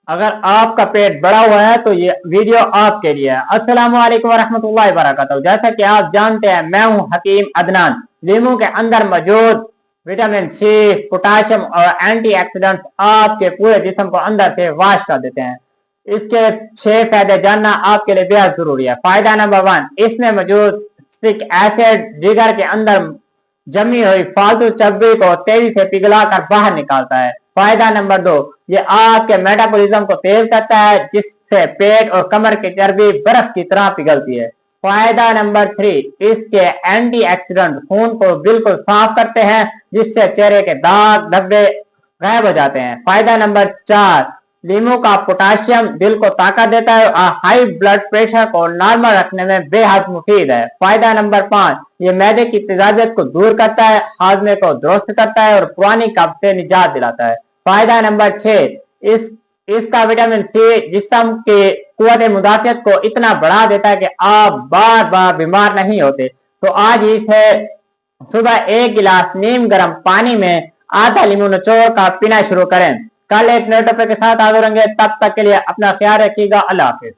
अगर आपका पेट बड़ा हुआ है तो ये वीडियो आपके लिए है। अस्सलाम वालेकुम वरहमतुल्लाहि वबरकातुहू। जैसा कि आप जानते हैं, मैं हूं हकीम अदनान। लीमू के अंदर मौजूद विटामिन सी, पोटाशियम और एंटीऑक्सीडेंट्स आपके पूरे जिस्म को अंदर से वाश कर देते हैं। इसके 6 फायदे जानना आपके लिए बेहद जरूरी है। फायदा नंबर 1, इसमें मौजूद सिट्रिक एसिड जिगर के अंदर जमी हुई फालतू चर्बी को तेजी से पिघलाकर बाहर निकालता है। फायदा नंबर 2, ये आपके मेटाबॉलिज्म को तेज करता है, जिससे पेट और कमर की चर्बी बर्फ की तरह पिघलती है। फायदा नंबर 3, इसके एंटीऑक्सीडेंट खून को बिल्कुल साफ करते हैं, जिससे चेहरे के दाग धब्बे गायब हो जाते हैं। फायदा नंबर 4, लीमू का पोटाशियम दिल को ताकत देता है और हाई ब्लड प्रेशर को नॉर्मल रखने में बेहद मुफीद है। फायदा नंबर 5, ये मैदे की तेजाबियत को दूर करता है, हाजमे को दुरुस्त करता है और पुरानी कब्ज से निजात दिलाता है। फायदा नंबर 6, इसका विटामिन सी जिस्म की कुव्वत मुदाफियत को इतना बढ़ा देता है कि आप बार बार बीमार नहीं होते। तो आज इसे सुबह 1 गिलास नीम गर्म पानी में आधा लीमू निचोड़ कर पीना शुरू करें। कल एक नए टॉपिक के साथ हाजिर होंगे। तब तक के लिए अपना ख्याल रखिएगा। अल्लाह हाफिज।